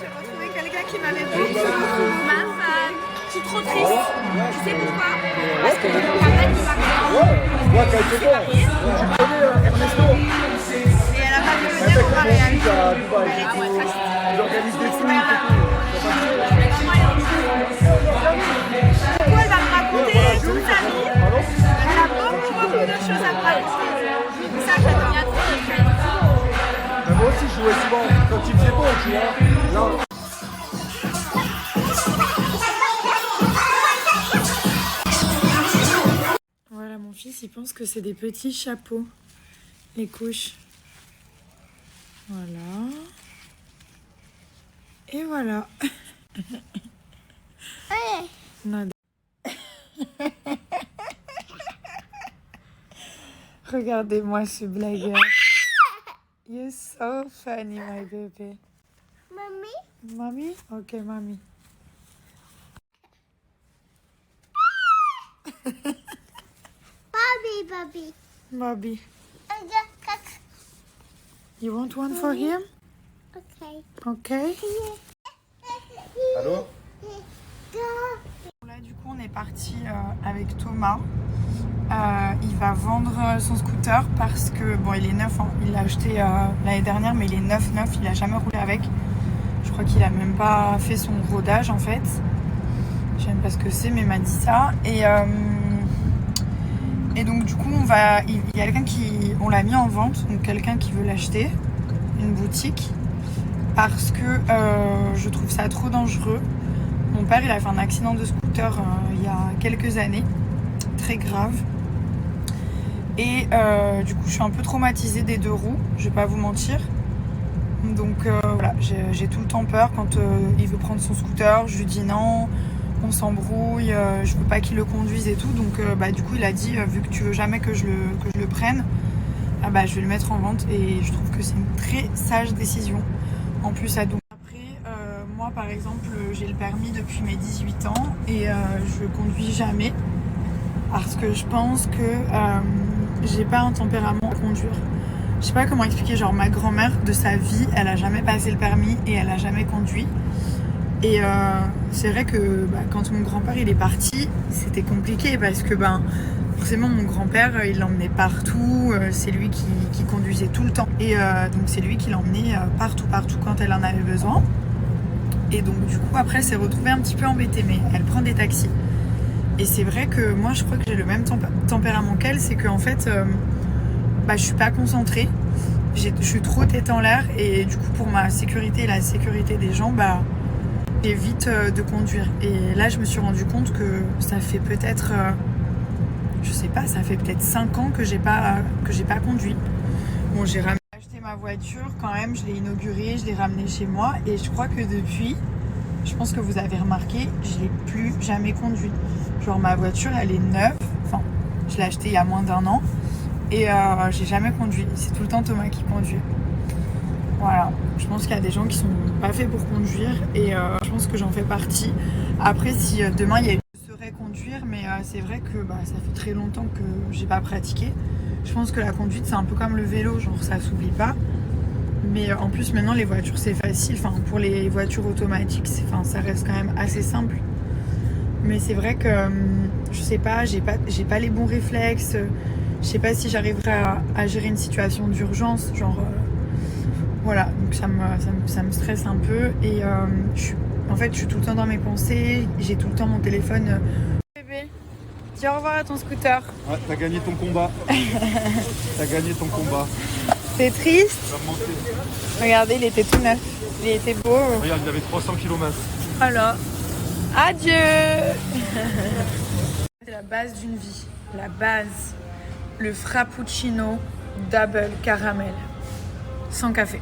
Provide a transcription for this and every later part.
j'ai retrouvé quelqu'un qui m'avait dit ma femme, je suis trop triste. Tu sais pourquoi? Parce que mon papa qui va marier. Et elle a pas pu venir au mariage. J'organise des trucs et Du coup, elle va me raconter toute sa vie. Elle a beaucoup de choses à me raconter. C'est ça que j'adore. moi aussi, je jouais souvent. Quand il faisait beau, tu vois. Là, voilà, mon fils, il pense que c'est des petits chapeaux, les couches. Voilà. Et voilà. Non. Regardez-moi ce blagueur. You're so funny, my baby. Mommy? Mommy? Ok, mommy. Bobby. Bobby. I just You want one for him? okay. Okay. allô? Là, du coup, on est parti avec Thomas. Il va vendre son scooter parce que, bon, il est neuf, hein. Il l'a acheté l'année dernière, mais il est neuf, il a jamais roulé avec. Je crois qu'il a même pas fait son rodage en fait. Je sais même pas ce que c'est, mais il m'a dit ça. Et donc, du coup, il y a quelqu'un on l'a mis en vente, donc quelqu'un qui veut l'acheter, une boutique, parce que je trouve ça trop dangereux. Mon père, il a fait un accident de scooter il y a quelques années, très grave. Et du coup, je suis un peu traumatisée des deux roues, je vais pas vous mentir. Donc voilà, j'ai tout le temps peur quand il veut prendre son scooter. Je lui dis non, on s'embrouille, je veux pas qu'il le conduise et tout. Donc du coup, il a dit, vu que tu veux jamais que je le prenne, je vais le mettre en vente. Et je trouve que c'est une très sage décision. En plus, à Douai. Moi, par exemple, j'ai le permis depuis mes 18 ans et je conduis jamais parce que je pense que j'ai pas un tempérament à conduire. Je sais pas comment expliquer, genre ma grand-mère de sa vie, elle a jamais passé le permis et elle a jamais conduit. Et c'est vrai que quand mon grand-père il est parti, c'était compliqué parce que forcément mon grand-père il l'emmenait partout, c'est lui qui conduisait tout le temps. Et donc c'est lui qui l'emmenait partout quand elle en avait besoin. Et donc du coup après elle s'est retrouvée un petit peu embêtée, mais elle prend des taxis. Et c'est vrai que moi je crois que j'ai le même tempérament qu'elle, c'est qu'en fait je suis pas concentrée, je suis trop tête en l'air et du coup pour ma sécurité et la sécurité des gens j'évite de conduire. Et là je me suis rendu compte que ça fait peut-être je sais pas, ça fait peut-être 5 ans que j'ai pas conduit. Bon, j'ai acheté ma voiture quand même, je l'ai inaugurée, je l'ai ramenée chez moi et je crois que depuis, je pense que vous avez remarqué, je l'ai plus jamais conduit. Genre ma voiture elle est neuve, enfin je l'ai achetée il y a moins d'1 an et j'ai jamais conduit. C'est tout le temps Thomas qui conduit. Voilà, je pense qu'il y a des gens qui sont pas faits pour conduire et je pense que j'en fais partie. Après si demain il y a je saurais conduire, mais c'est vrai que ça fait très longtemps que j'ai pas pratiqué. Je pense que la conduite c'est un peu comme le vélo, genre ça s'oublie pas. Mais en plus maintenant les voitures c'est facile, enfin pour les voitures automatiques ça reste quand même assez simple. Mais c'est vrai que je sais pas, j'ai pas les bons réflexes, je sais pas si j'arriverai à gérer une situation d'urgence, genre voilà, donc ça me stresse un peu et en fait je suis tout le temps dans mes pensées, j'ai tout le temps mon téléphone. Bébé, dis au revoir à ton scooter. Ouais, t'as gagné ton combat. T'as gagné ton combat. C'est triste. Regardez, il était tout neuf. Il était beau. Regarde, il avait 300 km. Voilà. Adieu. C'est la base d'une vie. La base. Le frappuccino double caramel. Sans café.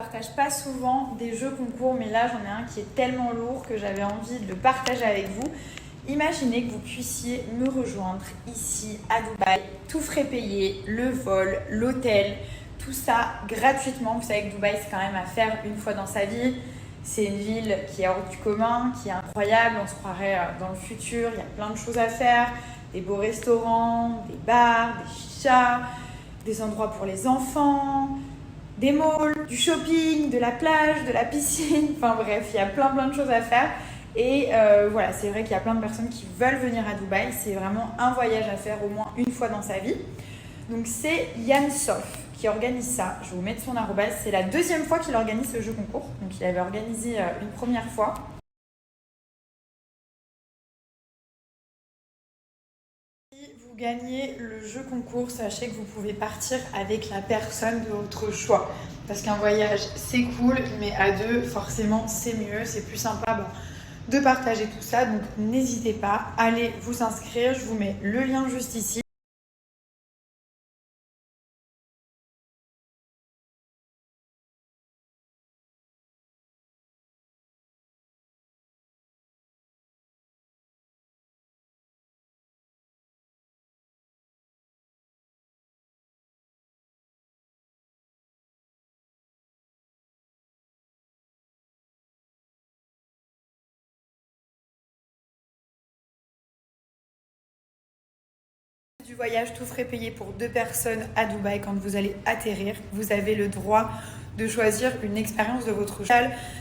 Je partage pas souvent des jeux concours, mais là j'en ai un qui est tellement lourd que j'avais envie de le partager avec vous. Imaginez que vous puissiez me rejoindre ici à Dubaï, tout frais payé, le vol, l'hôtel, tout ça gratuitement. Vous savez que Dubaï c'est quand même à faire une fois dans sa vie. C'est une ville qui est hors du commun, qui est incroyable, on se croirait dans le futur, il y a plein de choses à faire, des beaux restaurants, des bars, des chichas, des endroits pour les enfants, des malls, du shopping, de la plage, de la piscine, enfin bref, il y a plein de choses à faire. Et voilà, c'est vrai qu'il y a plein de personnes qui veulent venir à Dubaï, c'est vraiment un voyage à faire au moins une fois dans sa vie. Donc c'est Yann Sof qui organise ça, je vais vous mettre son arrobase, c'est la deuxième fois qu'il organise ce jeu concours, donc il avait organisé une première fois. Si vous gagnez le jeu concours, sachez que vous pouvez partir avec la personne de votre choix, parce qu'un voyage c'est cool, mais à deux forcément c'est mieux, c'est plus sympa de partager tout ça, donc n'hésitez pas, allez vous inscrire, je vous mets le lien juste ici. Du voyage tout frais payé pour 2 personnes à Dubaï quand vous allez atterrir. Vous avez le droit de choisir une expérience de votre choix.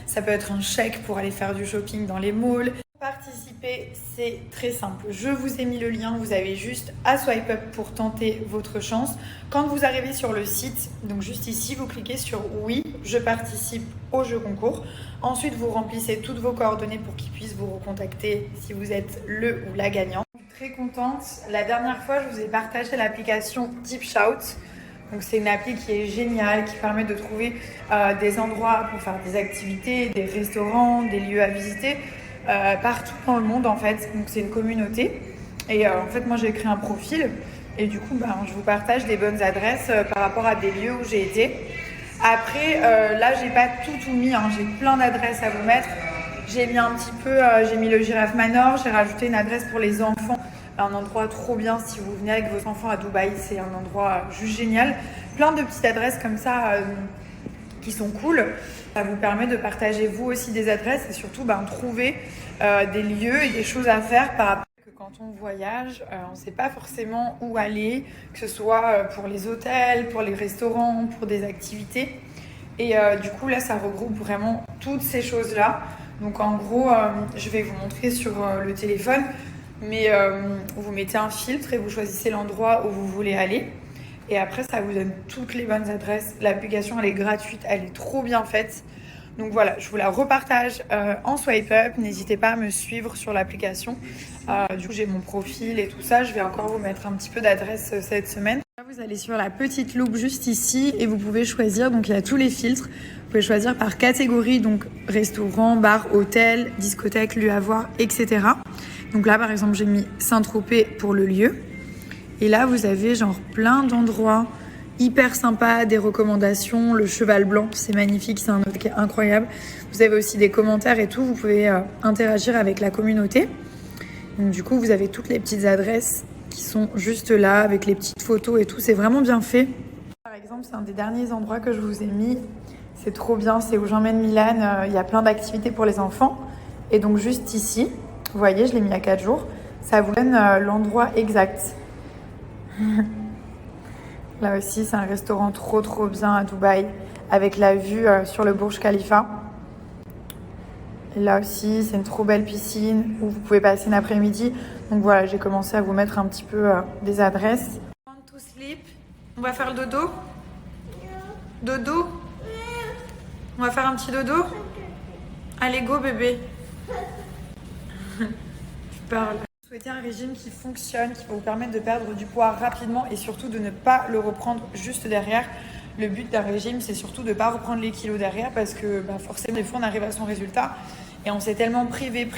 Ça peut être un chèque pour aller faire du shopping dans les malls. Pour participer, c'est très simple. Je vous ai mis le lien, vous avez juste à swipe up pour tenter votre chance. Quand vous arrivez sur le site, donc juste ici, vous cliquez sur oui, je participe au jeu concours. Ensuite, vous remplissez toutes vos coordonnées pour qu'ils puissent vous recontacter si vous êtes le ou la gagnante. Très contente. La dernière fois, je vous ai partagé l'application Deep Shout. Donc, c'est une appli qui est géniale, qui permet de trouver des endroits pour faire des activités, des restaurants, des lieux à visiter partout dans le monde en fait. Donc, c'est une communauté. Et en fait, moi, j'ai créé un profil et du coup, je vous partage des bonnes adresses par rapport à des lieux où j'ai été. Après, là, j'ai pas tout mis. Hein. J'ai plein d'adresses à vous mettre. J'ai mis un petit peu, j'ai mis le Giraffe Manor, j'ai rajouté une adresse pour les enfants, un endroit trop bien si vous venez avec vos enfants à Dubaï, c'est un endroit juste génial. Plein de petites adresses comme ça qui sont cool. Ça vous permet de partager vous aussi des adresses et surtout trouver des lieux et des choses à faire par rapport à que quand on voyage, on ne sait pas forcément où aller, que ce soit pour les hôtels, pour les restaurants, pour des activités. Et du coup là ça regroupe vraiment toutes ces choses-là. Donc en gros, je vais vous montrer sur le téléphone, mais vous mettez un filtre et vous choisissez l'endroit où vous voulez aller. Et après, ça vous donne toutes les bonnes adresses. L'application, elle est gratuite, elle est trop bien faite. Donc voilà, je vous la repartage en swipe up. N'hésitez pas à me suivre sur l'application. Du coup, j'ai mon profil et tout ça. Je vais encore vous mettre un petit peu d'adresse cette semaine. Là, vous allez sur la petite loupe juste ici et vous pouvez choisir. Donc il y a tous les filtres. Vous pouvez choisir par catégorie, donc restaurant, bar, hôtel, discothèque, lieu à voir, etc. Donc là, par exemple, j'ai mis Saint-Tropez pour le lieu. Et là, vous avez genre plein d'endroits hyper sympas, des recommandations. Le Cheval Blanc, c'est magnifique, c'est un hôtel qui est incroyable. Vous avez aussi des commentaires et tout. Vous pouvez interagir avec la communauté. Donc du coup, vous avez toutes les petites adresses qui sont juste là, avec les petites photos et tout. C'est vraiment bien fait. Par exemple, c'est un des derniers endroits que je vous ai mis. C'est trop bien, c'est où j'emmène Milan. Il y a plein d'activités pour les enfants. Et donc juste ici, vous voyez, je l'ai mis il y a 4 jours. Ça vous donne l'endroit exact. Là aussi, c'est un restaurant trop bien à Dubaï, avec la vue sur le Burj Khalifa. Et là aussi, c'est une trop belle piscine où vous pouvez passer une après-midi. Donc voilà, j'ai commencé à vous mettre un petit peu des adresses. To sleep. On va faire le dodo. Dodo. On va faire un petit dodo. Allez, go bébé. Tu parles. Souhaitez un régime qui fonctionne, qui va vous permettre de perdre du poids rapidement et surtout de ne pas le reprendre juste derrière. Le but d'un régime, c'est surtout de ne pas reprendre les kilos derrière parce que forcément, des fois, on arrive à son résultat et on s'est tellement privé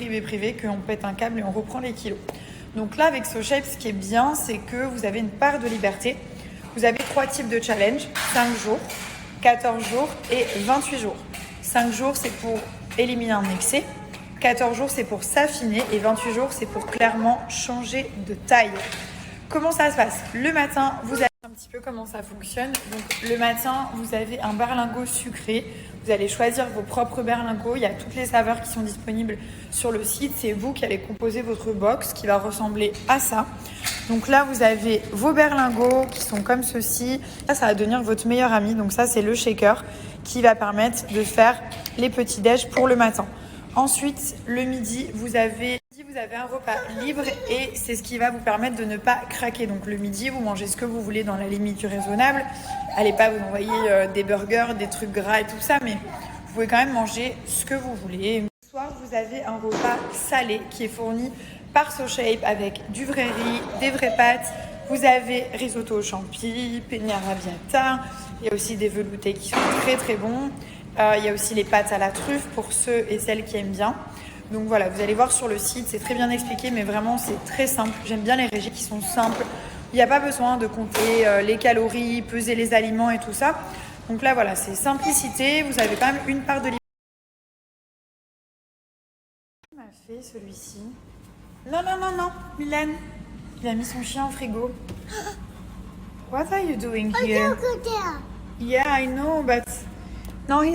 qu'on pète un câble et on reprend les kilos. Donc là, avec SoShape, ce qui est bien, c'est que vous avez une part de liberté. Vous avez 3 types de challenge, 5 jours, 14 jours et 28 jours. 5 jours, c'est pour éliminer un excès. 14 jours, c'est pour s'affiner et 28 jours, c'est pour clairement changer de taille. Comment ça se passe? Le matin, vous allez petit peu comment ça fonctionne. Donc le matin, vous avez un berlingot sucré. Vous allez choisir vos propres berlingots. Il y a toutes les saveurs qui sont disponibles sur le site. C'est vous qui allez composer votre box qui va ressembler à ça. Donc là, vous avez vos berlingots qui sont comme ceci. Là, ça va devenir votre meilleur ami. Donc ça, c'est le shaker qui va permettre de faire les petits déj pour le matin. Ensuite, le midi, vous avez un repas libre et c'est ce qui va vous permettre de ne pas craquer. Donc le midi, vous mangez ce que vous voulez dans la limite du raisonnable. Allez pas vous envoyer des burgers, des trucs gras et tout ça, mais vous pouvez quand même manger ce que vous voulez. Le soir, vous avez un repas salé qui est fourni par SoShape avec du vrai riz, des vraies pâtes. Vous avez risotto aux champi, penne arrabbiata. Il y a aussi des veloutés qui sont très très bons. Il y a aussi les pâtes à la truffe pour ceux et celles qui aiment bien. Donc voilà, vous allez voir sur le site, c'est très bien expliqué, mais vraiment c'est très simple. J'aime bien les régies qui sont simples. Il n'y a pas besoin de compter les calories, peser les aliments et tout ça. Donc là voilà, c'est simplicité. Vous avez quand même une part de liberté. Qu'est-ce qu'il m'a fait celui-ci? Non, Mylène. Il a mis son chien au frigo. What are you doing here? Go there. Yeah, I know, but... No, he's